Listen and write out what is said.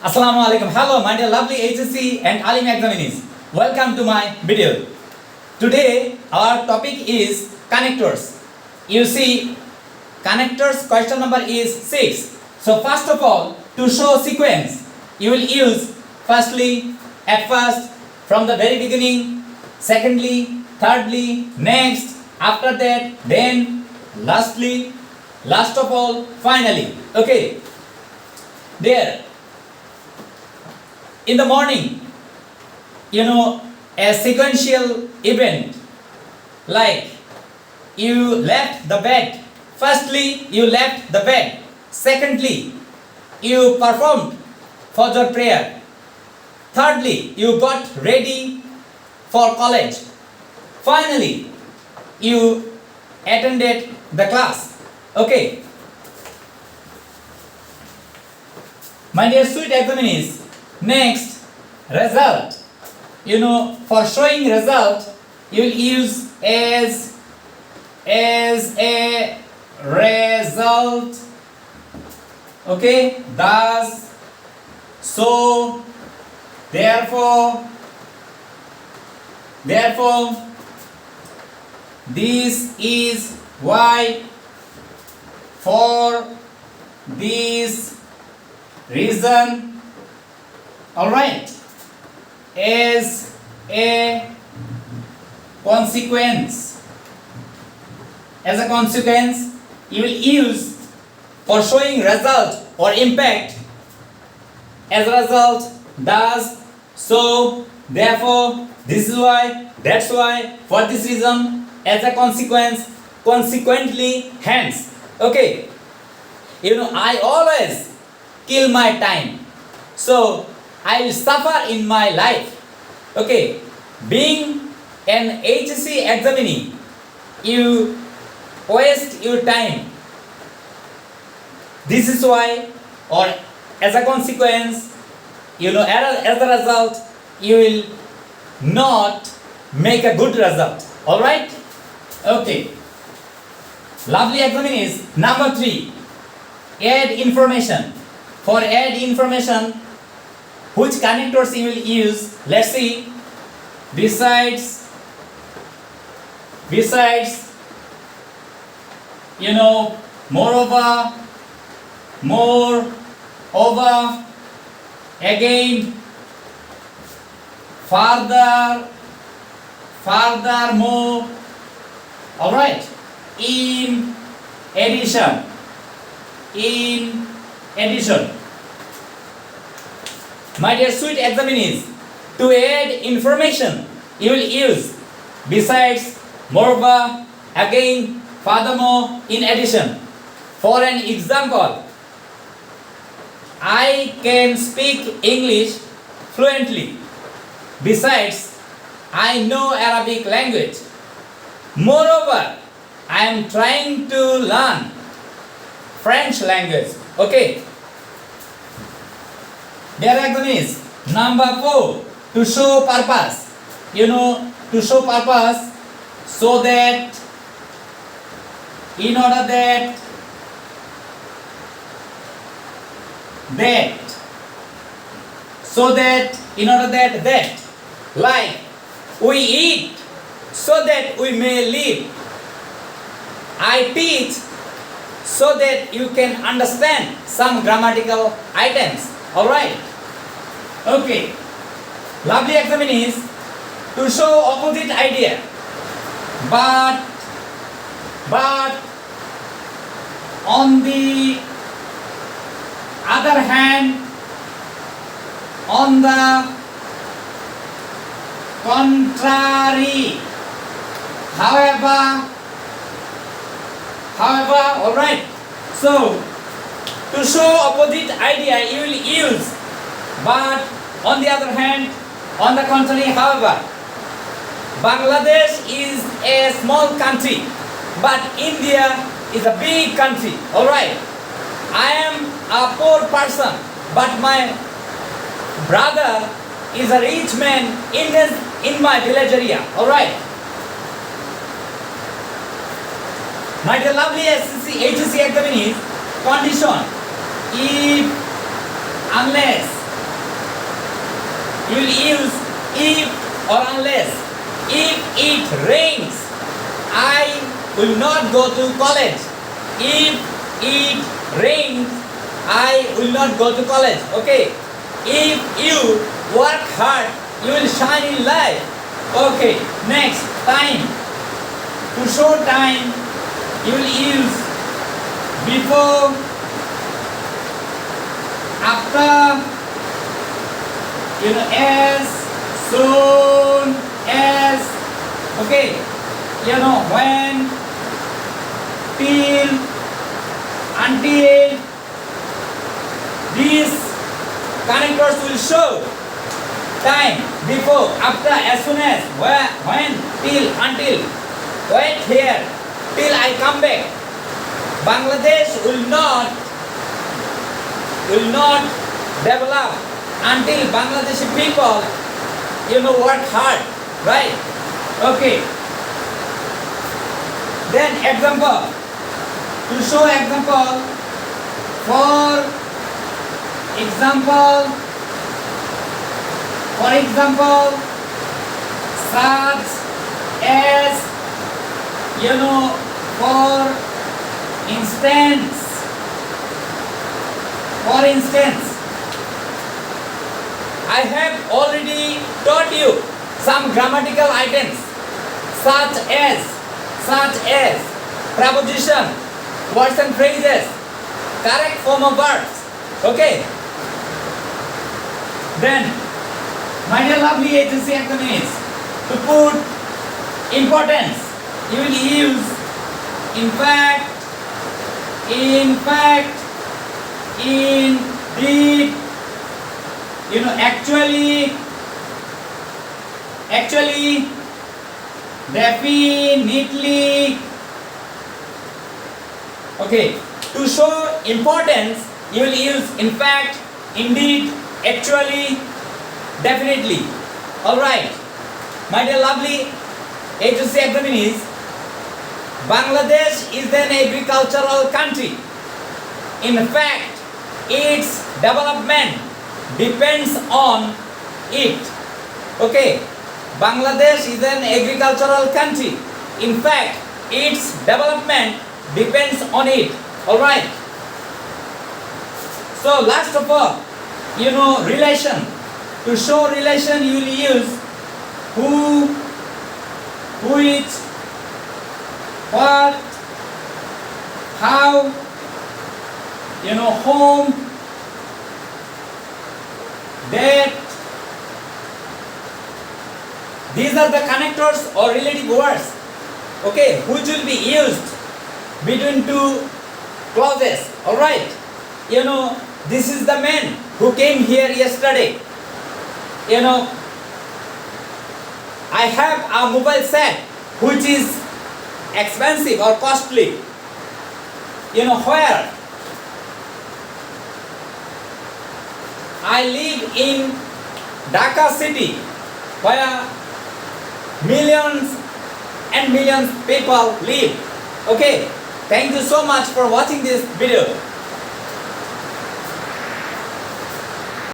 Assalamu alaikum. Hello, my dear lovely HSC and Alim examinees. Welcome to my video. Today, our topic is connectors. You see, connectors question number is 6. So, first of all, to show sequence, you will use firstly, at first, from the very beginning, secondly, thirdly, next, after that, then, lastly, last of all, finally. Okay. There. In the morning, a sequential event like you left the bed. Firstly, you left the bed. Secondly, you performed Fajr prayer. Thirdly, you got ready for college. Finally, you attended the class. Okay. My dear sweet examinees, next, result. For showing result, you will use as a result. Okay, thus, so, therefore, this is why, for this reason. Alright, as a consequence, you will use for showing result or impact as a result, thus, so, therefore, this is why, that's why, for this reason, as a consequence, consequently, hence. Okay, I always kill my time, so I will suffer in my life. Okay, being an HSC examinee, you waste your time. This is why, or as a consequence, as a result, you will not make a good result. Alright? Okay. Lovely examinees, number 3, add information. For add information, which connectors you will use? Let's see. Besides, moreover, again, furthermore, alright, in addition. My dear sweet examinees, to add information, you will use besides, moreover, again, furthermore, in addition. For an example, I can speak English fluently. Besides, I know Arabic language. Moreover, I am trying to learn French language. Okay. Dear examinees, number 4, to show purpose. To show purpose, so that, in order that, like, we eat, so that we may live. I teach, so that you can understand some grammatical items. Alright? Okay. Lovely examinees, to show opposite idea. But on the other hand, on the contrary, however, alright. So, to show opposite idea, you will use but, on the other hand, on the contrary, however. Bangladesh is a small country, but India is a big country. Alright. I am a poor person, but my brother is a rich man in my village area. Alright. My dear lovely HSC examinees, condition, if, unless, you will use if or unless. If it rains, I will not go to college. If it rains, I will not go to college. Okay. If you work hard, you will shine in life. Okay. Next, time. To show time, you will use before, after, as, soon as. Okay. When, till, until. These connectors will show time, before, after, as soon as, where, when, till, until. Wait here till I come back. Bangladesh will not develop until Bangladeshi people work hard, right? Okay. Then example. To show example, for example, such as, for instance, I have already taught you some grammatical items such as preposition, words and phrases, correct form of verbs. Okay. Then, my dear lovely agency academics, to put importance, you will use in fact, indeed, actually, definitely. Okay, to show importance, you will use in fact, indeed, actually, definitely. Alright, my dear lovely agency examinees, Bangladesh is an agricultural country. In fact, its development depends on it. Okay, Bangladesh is an agricultural country. In fact, its development depends on it. Alright. So last of all, relation. To show relation, you will use who, which, what, how, whom, that. These are the connectors or relative words, okay, which will be used between two clauses. Alright. This is the man who came here yesterday. I have a mobile set which is expensive or costly. Where? I live in Dhaka city, where millions and millions people live. Okay, thank you so much for watching this video.